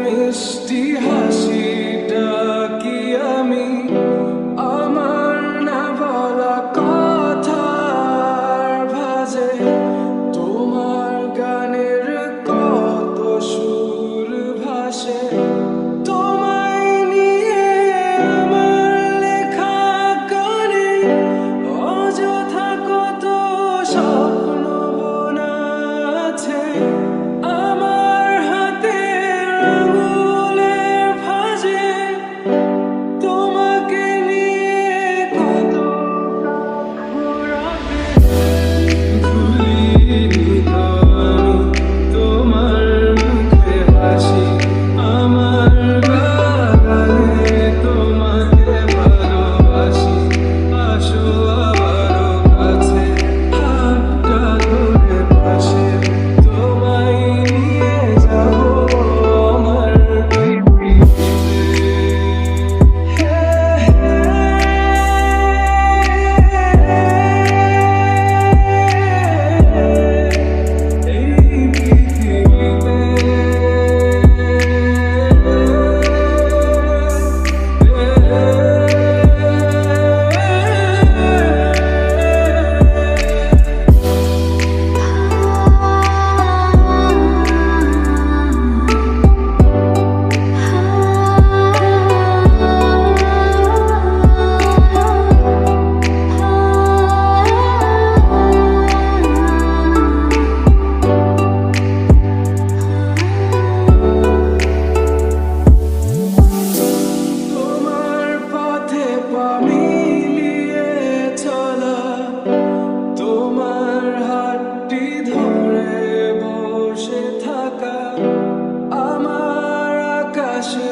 মিষ্টি হাসিটা কি আমি আমার না বলা কথার ভাজে, তোমার গানের কত সুর ভাসে, তোমায় নিয়ে আমার লেখা গানে অযথা কত স্বপ্ন বোনা আছে। আমার হাতের আঙুলের ভাঁজে তোমাকে নিয়ে কত ঘোরাবে। ভুলিনি তো আমি তোমার মুখে হাসি, আমার গানে তোমাকে ভালোবাসি। আসো আবারও কাছে, হাতটা ধরে পাশে, তোমায় নিয়ে যাবো আমার পৃথিবীতে। এই পৃথিবীতে তোমার পথে পা মিলিয়ে চলা, তোমার হাতটি ধরে বসে থাকা, আমার আকাশে